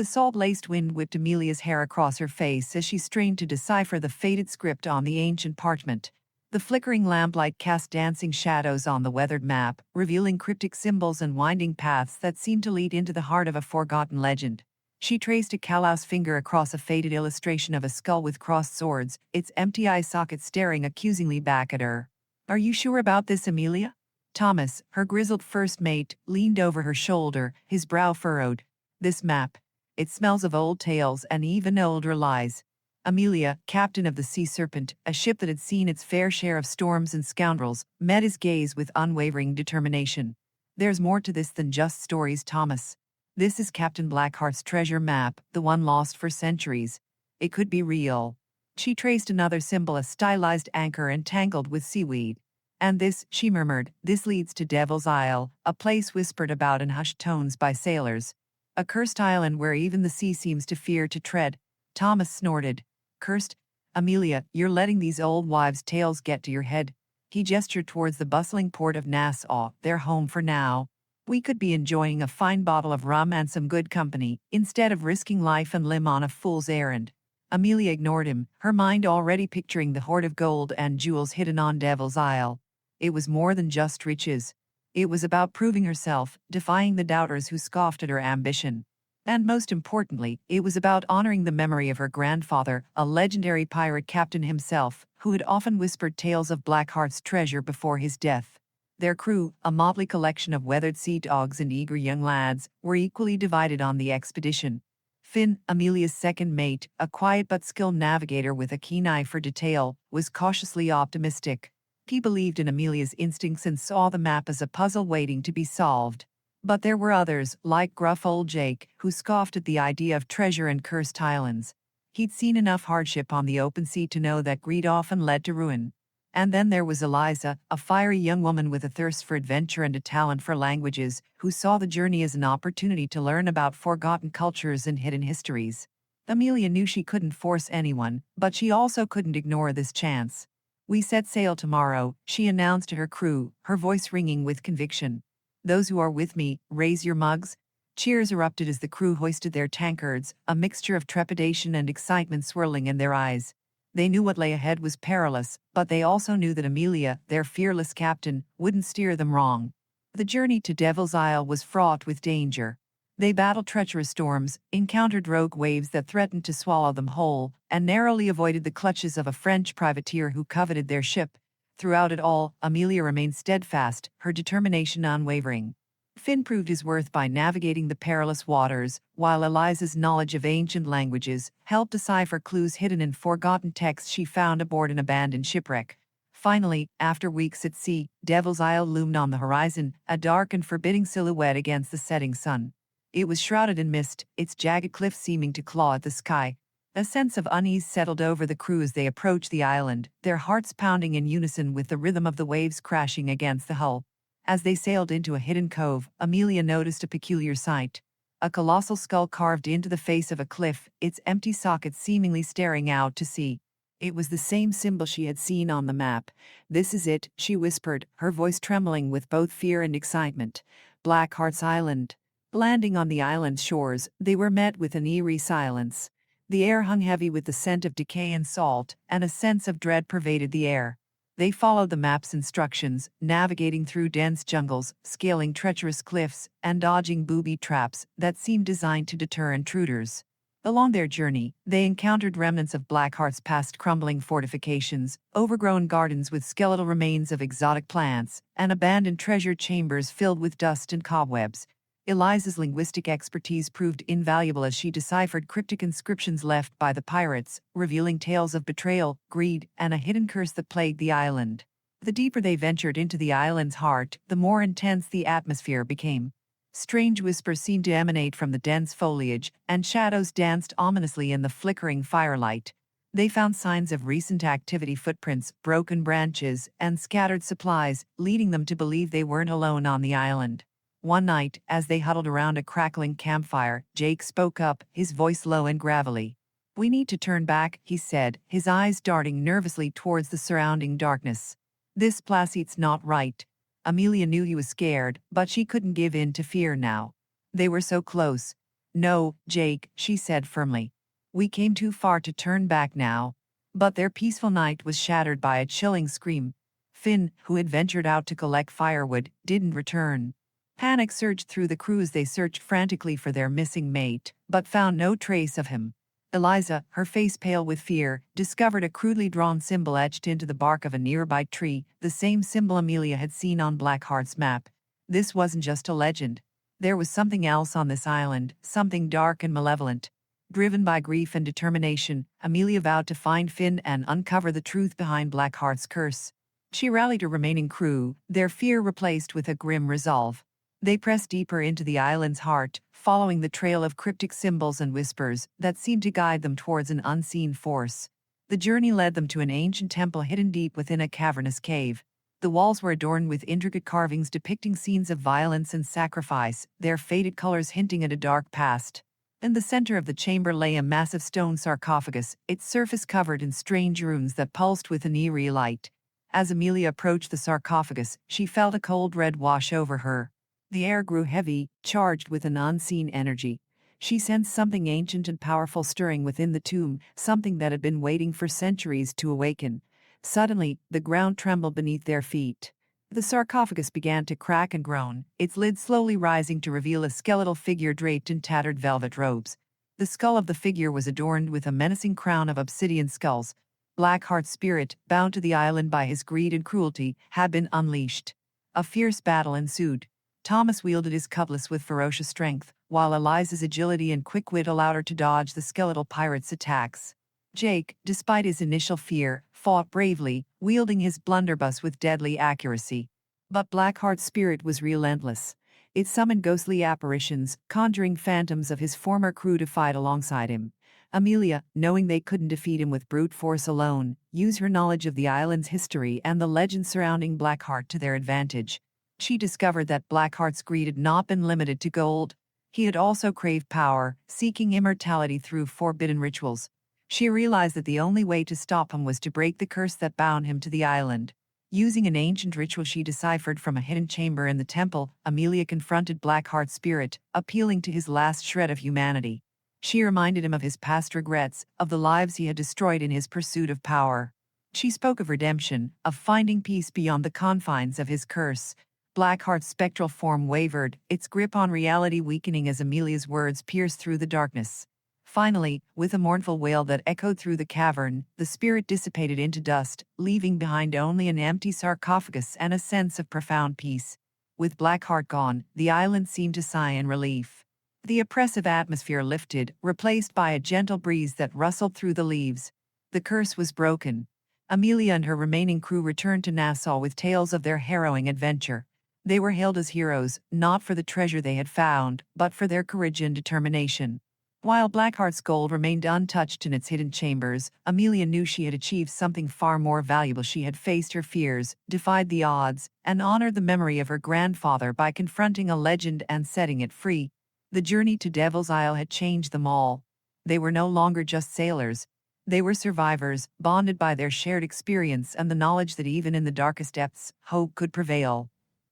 The salt-laced wind whipped Amelia's hair across her face as she strained to decipher the faded script on the ancient parchment. The flickering lamplight cast dancing shadows on the weathered map, revealing cryptic symbols and winding paths that seemed to lead into the heart of a forgotten legend. She traced a callous finger across a faded illustration of a skull with crossed swords, its empty eye socket staring accusingly back at her. "Are you sure about this, Amelia?" Thomas, her grizzled first mate, leaned over her shoulder, his brow furrowed. "This map. It smells of old tales and even older lies." Amelia, captain of the Sea Serpent, a ship that had seen its fair share of storms and scoundrels, met his gaze with unwavering determination. "There's more to this than just stories, Thomas. This is Captain Blackheart's treasure map, the one lost for centuries. It could be real." She traced another symbol, a stylized anchor entangled with seaweed. "And this," she murmured, "this leads to Devil's Isle, a place whispered about in hushed tones by sailors. A cursed island where even the sea seems to fear to tread." Thomas snorted. "Cursed? Amelia, you're letting these old wives' tales get to your head." He gestured towards the bustling port of Nassau, their home for now. "We could be enjoying a fine bottle of rum and some good company, instead of risking life and limb on a fool's errand." Amelia ignored him, her mind already picturing the hoard of gold and jewels hidden on Devil's Isle. It was more than just riches. It was about proving herself, defying the doubters who scoffed at her ambition. And most importantly, it was about honoring the memory of her grandfather, a legendary pirate captain himself, who had often whispered tales of Blackheart's treasure before his death. Their crew, a motley collection of weathered sea dogs and eager young lads, were equally divided on the expedition. Finn, Amelia's second mate, a quiet but skilled navigator with a keen eye for detail, was cautiously optimistic. He believed in Amelia's instincts and saw the map as a puzzle waiting to be solved. But there were others, like gruff old Jake, who scoffed at the idea of treasure and cursed islands. He'd seen enough hardship on the open sea to know that greed often led to ruin. And then there was Eliza, a fiery young woman with a thirst for adventure and a talent for languages, who saw the journey as an opportunity to learn about forgotten cultures and hidden histories. Amelia knew she couldn't force anyone, but she also couldn't ignore this chance. "We set sail tomorrow," she announced to her crew, her voice ringing with conviction. "Those who are with me, raise your mugs." Cheers erupted as the crew hoisted their tankards, a mixture of trepidation and excitement swirling in their eyes. They knew what lay ahead was perilous, but they also knew that Amelia, their fearless captain, wouldn't steer them wrong. The journey to Devil's Isle was fraught with danger. They battled treacherous storms, encountered rogue waves that threatened to swallow them whole, and narrowly avoided the clutches of a French privateer who coveted their ship. Throughout it all, Amelia remained steadfast, her determination unwavering. Finn proved his worth by navigating the perilous waters, while Eliza's knowledge of ancient languages helped decipher clues hidden in forgotten texts she found aboard an abandoned shipwreck. Finally, after weeks at sea, Devil's Isle loomed on the horizon, a dark and forbidding silhouette against the setting sun. It was shrouded in mist, its jagged cliffs seeming to claw at the sky. A sense of unease settled over the crew as they approached the island, their hearts pounding in unison with the rhythm of the waves crashing against the hull. As they sailed into a hidden cove, Amelia noticed a peculiar sight. A colossal skull carved into the face of a cliff, its empty socket seemingly staring out to sea. It was the same symbol she had seen on the map. "This is it," she whispered, her voice trembling with both fear and excitement. "Blackheart's Island." Landing on the island's shores, they were met with an eerie silence. The air hung heavy with the scent of decay and salt, and a sense of dread pervaded the air. They followed the map's instructions, navigating through dense jungles, scaling treacherous cliffs, and dodging booby traps that seemed designed to deter intruders. Along their journey, they encountered remnants of Blackheart's past, crumbling fortifications, overgrown gardens with skeletal remains of exotic plants, and abandoned treasure chambers filled with dust and cobwebs. Eliza's linguistic expertise proved invaluable as she deciphered cryptic inscriptions left by the pirates, revealing tales of betrayal, greed, and a hidden curse that plagued the island. The deeper they ventured into the island's heart, the more intense the atmosphere became. Strange whispers seemed to emanate from the dense foliage, and shadows danced ominously in the flickering firelight. They found signs of recent activity, footprints, broken branches, and scattered supplies, leading them to believe they weren't alone on the island. One night, as they huddled around a crackling campfire, Jake spoke up, his voice low and gravelly. "We need to turn back," he said, his eyes darting nervously towards the surrounding darkness. "This place's not right." Amelia knew he was scared, but she couldn't give in to fear now. They were so close. "No, Jake," she said firmly. "We came too far to turn back now." But their peaceful night was shattered by a chilling scream. Finn, who had ventured out to collect firewood, didn't return. Panic surged through the crew as they searched frantically for their missing mate, but found no trace of him. Eliza, her face pale with fear, discovered a crudely drawn symbol etched into the bark of a nearby tree, the same symbol Amelia had seen on Blackheart's map. This wasn't just a legend. There was something else on this island, something dark and malevolent. Driven by grief and determination, Amelia vowed to find Finn and uncover the truth behind Blackheart's curse. She rallied her remaining crew, their fear replaced with a grim resolve. They pressed deeper into the island's heart, following the trail of cryptic symbols and whispers that seemed to guide them towards an unseen force. The journey led them to an ancient temple hidden deep within a cavernous cave. The walls were adorned with intricate carvings depicting scenes of violence and sacrifice, their faded colors hinting at a dark past. In the center of the chamber lay a massive stone sarcophagus, its surface covered in strange runes that pulsed with an eerie light. As Amelia approached the sarcophagus, she felt a cold red wash over her. The air grew heavy, charged with an unseen energy. She sensed something ancient and powerful stirring within the tomb, something that had been waiting for centuries to awaken. Suddenly, the ground trembled beneath their feet. The sarcophagus began to crack and groan, its lid slowly rising to reveal a skeletal figure draped in tattered velvet robes. The skull of the figure was adorned with a menacing crown of obsidian skulls. Blackheart's spirit, bound to the island by his greed and cruelty, had been unleashed. A fierce battle ensued. Thomas wielded his cutlass with ferocious strength, while Eliza's agility and quick wit allowed her to dodge the skeletal pirate's attacks. Jake, despite his initial fear, fought bravely, wielding his blunderbuss with deadly accuracy. But Blackheart's spirit was relentless. It summoned ghostly apparitions, conjuring phantoms of his former crew to fight alongside him. Amelia, knowing they couldn't defeat him with brute force alone, used her knowledge of the island's history and the legends surrounding Blackheart to their advantage. She discovered that Blackheart's greed had not been limited to gold. He had also craved power, seeking immortality through forbidden rituals. She realized that the only way to stop him was to break the curse that bound him to the island. Using an ancient ritual she deciphered from a hidden chamber in the temple, Amelia confronted Blackheart's spirit, appealing to his last shred of humanity. She reminded him of his past regrets, of the lives he had destroyed in his pursuit of power. She spoke of redemption, of finding peace beyond the confines of his curse. Blackheart's spectral form wavered, its grip on reality weakening as Amelia's words pierced through the darkness. Finally, with a mournful wail that echoed through the cavern, the spirit dissipated into dust, leaving behind only an empty sarcophagus and a sense of profound peace. With Blackheart gone, the island seemed to sigh in relief. The oppressive atmosphere lifted, replaced by a gentle breeze that rustled through the leaves. The curse was broken. Amelia and her remaining crew returned to Nassau with tales of their harrowing adventure. They were hailed as heroes, not for the treasure they had found, but for their courage and determination. While Blackheart's gold remained untouched in its hidden chambers, Amelia knew she had achieved something far more valuable. She had faced her fears, defied the odds, and honored the memory of her grandfather by confronting a legend and setting it free. The journey to Devil's Isle had changed them all. They were no longer just sailors. They were survivors, bonded by their shared experience and the knowledge that even in the darkest depths, hope could prevail.